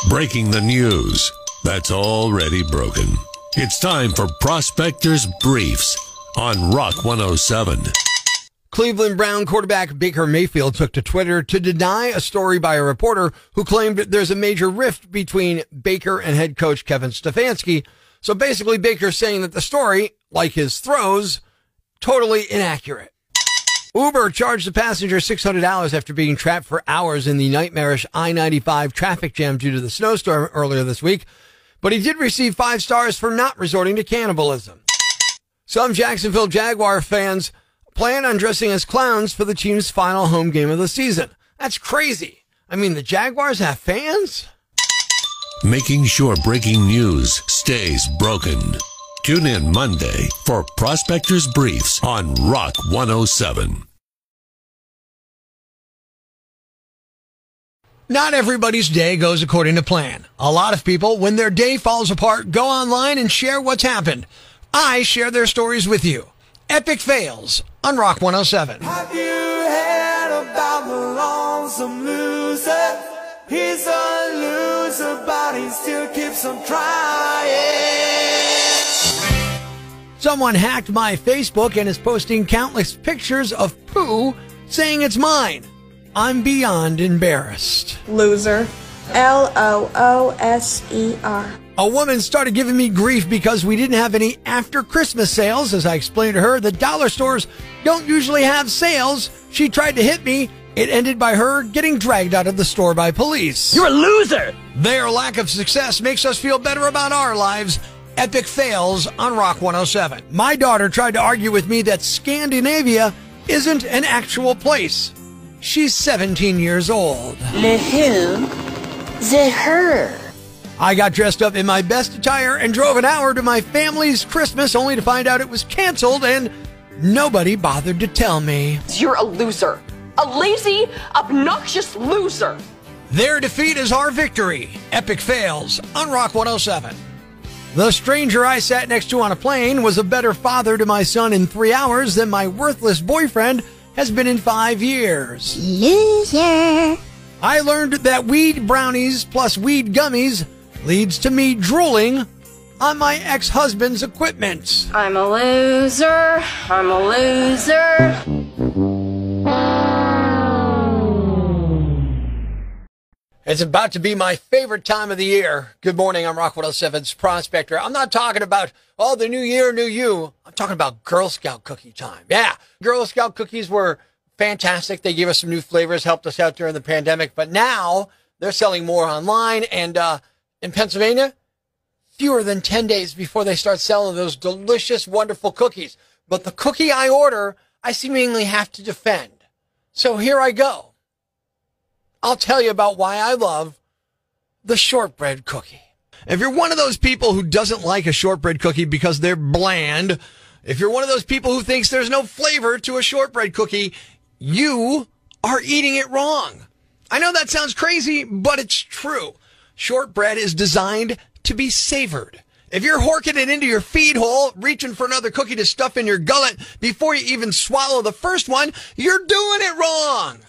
Breaking the news that's already broken. It's time for Prospector's Briefs on Rock 107. Cleveland Brown quarterback Baker Mayfield took to Twitter to deny a story by a reporter who claimed that there's a major rift between Baker and head coach Kevin Stefanski. So basically, Baker's saying that the story, like his throws, totally inaccurate. Uber charged a passenger $600 after being trapped for hours in the nightmarish I-95 traffic jam due to the snowstorm earlier this week, but he did receive 5 stars for not resorting to cannibalism. Some Jacksonville Jaguar fans plan on dressing as clowns for the team's final home game of the season. That's crazy. I mean, the Jaguars have fans? Making sure breaking news stays broken. Tune in Monday for Prospector's Briefs on Rock 107. Not everybody's day goes according to plan. A lot of people, when their day falls apart, go online and share what's happened. I share their stories with you. Epic fails on Rock 107. Have you heard about the lonesome loser? He's a loser, but he still keeps on trying. Someone hacked my Facebook and is posting countless pictures of poo saying it's mine. I'm beyond embarrassed. Loser. L-O-O-S-E-R. A woman started giving me grief because we didn't have any after Christmas sales. As I explained to her, the dollar stores don't usually have sales. She tried to hit me. It ended by her getting dragged out of the store by police. You're a loser! Their lack of success makes us feel better about our lives. Epic fails on Rock 107. My daughter tried to argue with me that Scandinavia isn't an actual place. She's 17 years old. Le who? The her. I got dressed up in my best attire and drove an hour to my family's Christmas only to find out it was canceled and nobody bothered to tell me. You're a loser. A lazy, obnoxious loser. Their defeat is our victory. Epic fails on Rock 107. The stranger I sat next to on a plane was a better father to my son in 3 hours than my worthless boyfriend has been in 5 years. Loser. I learned that weed brownies plus weed gummies leads to me drooling on my ex-husband's equipment. I'm a loser. I'm a loser. It's about to be my favorite time of the year. Good morning, I'm Rock 107's Prospector. I'm not talking about, the new year, new you. I'm talking about Girl Scout cookie time. Yeah, Girl Scout cookies were fantastic. They gave us some new flavors, helped us out during the pandemic. But now they're selling more online. And in Pennsylvania, fewer than 10 days before they start selling those delicious, wonderful cookies. But the cookie I order, I seemingly have to defend. So here I go. I'll tell you about why I love the shortbread cookie. If you're one of those people who doesn't like a shortbread cookie because they're bland, if you're one of those people who thinks there's no flavor to a shortbread cookie, you are eating it wrong. I know that sounds crazy, but it's true. Shortbread is designed to be savored. If you're horking it into your feed hole, reaching for another cookie to stuff in your gullet before you even swallow the first one, you're doing it wrong.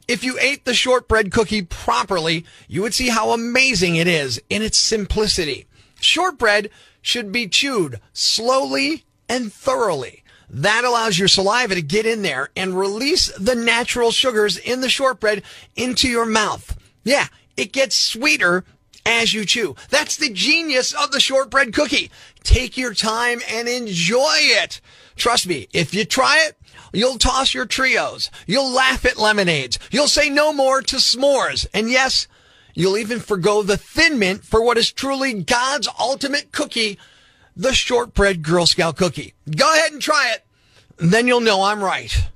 If you ate the shortbread cookie properly, you would see how amazing it is in its simplicity. Shortbread should be chewed slowly and thoroughly. That allows your saliva to get in there and release the natural sugars in the shortbread into your mouth. Yeah, it gets sweeter as you chew. That's the genius of the shortbread cookie. Take your time and enjoy it. Trust me, if you try it, you'll toss your Trios. You'll laugh at lemonades. You'll say no more to s'mores. And yes, you'll even forgo the Thin Mint for what is truly God's ultimate cookie, the shortbread Girl Scout cookie. Go ahead and try it, and then you'll know I'm right.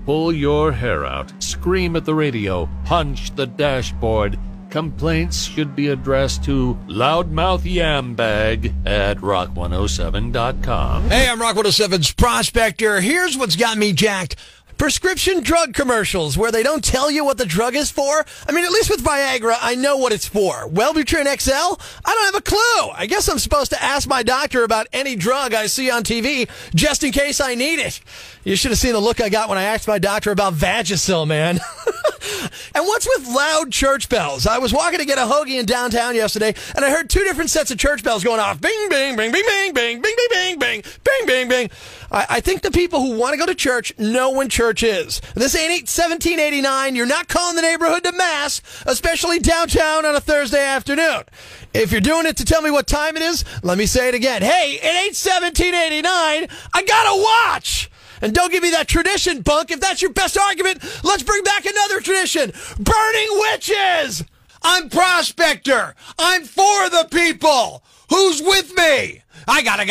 Pull your hair out, scream at the radio, punch the dashboard. Complaints should be addressed to loudmouthYamBag@rock107.com. Hey, I'm Rock 107's Prospector. Here's what's got me jacked. Prescription drug commercials where they don't tell you what the drug is for. I mean, at least with Viagra, I know what it's for. Wellbutrin XL? I don't have a clue. I guess I'm supposed to ask my doctor about any drug I see on TV just in case I need it. You should have seen the look I got when I asked my doctor about Vagisil, man. And what's with loud church bells? I was walking to get a hoagie in downtown yesterday, and I heard two different sets of church bells going off. Bing, bing, bing, bing, bing, bing, bing, bing, bing, bing, bing, bing, bing. I think the people who want to go to church know when church is. This ain't 1789. You're not calling the neighborhood to mass, especially downtown on a Thursday afternoon. If you're doing it to tell me what time it is, let me say it again. Hey, it ain't 1789. I gotta watch. And don't give me that tradition, punk. If that's your best argument, let's bring back another tradition. Burning witches! I'm Prospector. I'm for the people. Who's with me? I gotta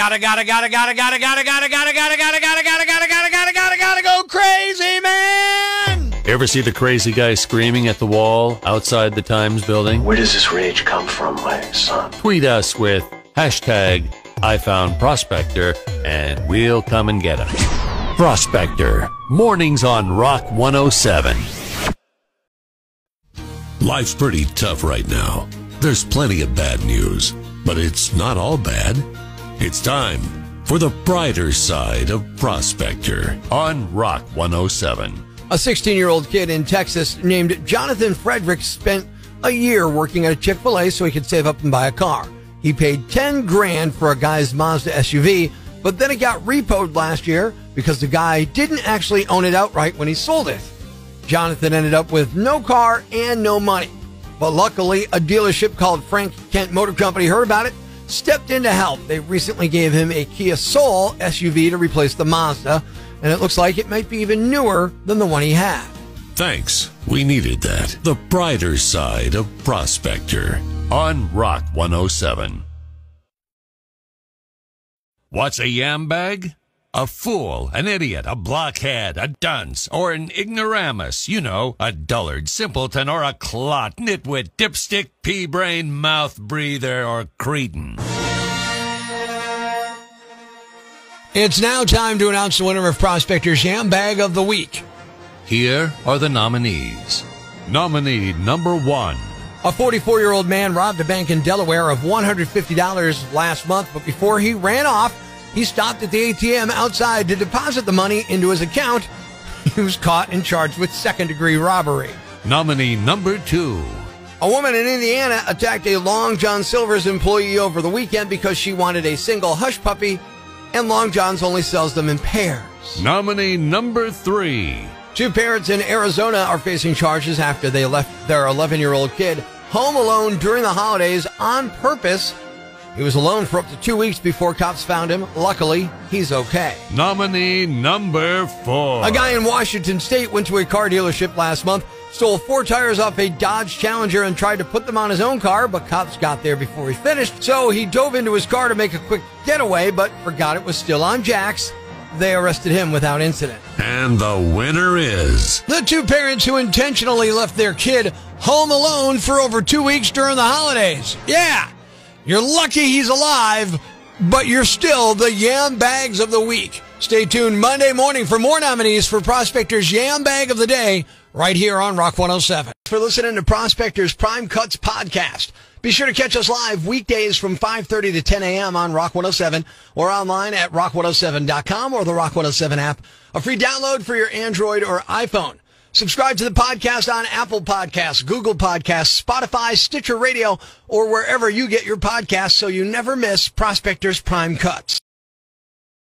go crazy, man! Ever see the crazy guy screaming at the wall outside the Times building? Where does this rage come from, my son? Tweet us with hashtag #IFoundProspector and we'll come and get him. Prospector, mornings on Rock 107. Life's pretty tough right now. There's plenty of bad news, but it's not all bad. It's time for the brighter side of Prospector on Rock 107. A 16-year-old kid in Texas named Jonathan Frederick spent a year working at a Chick-fil-A so he could save up and buy a car. He paid $10,000 for a guy's Mazda SUV, but then it got repoed last year because the guy didn't actually own it outright when he sold it. Jonathan ended up with no car and no money. But luckily, a dealership called Frank Kent Motor Company heard about it, stepped in to help. They recently gave him a Kia Soul SUV to replace the Mazda, and it looks like it might be even newer than the one he had. Thanks. We needed that. The brighter side of Prospector On Rock 107. What's a yam bag? A fool, an idiot, a blockhead, a dunce, or an ignoramus. You know, a dullard, simpleton, or a clot, nitwit, dipstick, pea-brain, mouth breather, or cretin. It's now time to announce the winner of Prospector's Yam Bag of the Week. Here are the nominees. Nominee number 1. A 44-year-old man robbed a bank in Delaware of $150 last month, but before he ran off, he stopped at the ATM outside to deposit the money into his account. He was caught and charged with second-degree robbery. Nominee number 2. A woman in Indiana attacked a Long John Silver's employee over the weekend because she wanted a single hush puppy, and Long John's only sells them in pairs. Nominee number 3. 2 parents in Arizona are facing charges after they left their 11-year-old kid home alone during the holidays on purpose. He was alone for up to 2 weeks before cops found him. Luckily, he's okay. Nominee number 4. A guy in Washington State went to a car dealership last month, stole 4 tires off a Dodge Challenger and tried to put them on his own car, but cops got there before he finished. So he dove into his car to make a quick getaway, but forgot it was still on jacks. They arrested him without incident. And the winner is the 2 parents who intentionally left their kid home alone for over 2 weeks during the holidays. Yeah, you're lucky he's alive, but you're still the Yam Bags of the Week. Stay tuned Monday morning for more nominees for Prospector's Yam Bag of the Day right here on Rock 107. For listening to Prospector's Prime Cuts podcast. Be sure to catch us live weekdays from 5:30 to 10 a.m. on Rock 107 or online at rock107.com or the Rock 107 app. A free download for your Android or iPhone. Subscribe to the podcast on Apple Podcasts, Google Podcasts, Spotify, Stitcher Radio, or wherever you get your podcasts so you never miss Prospector's Prime Cuts.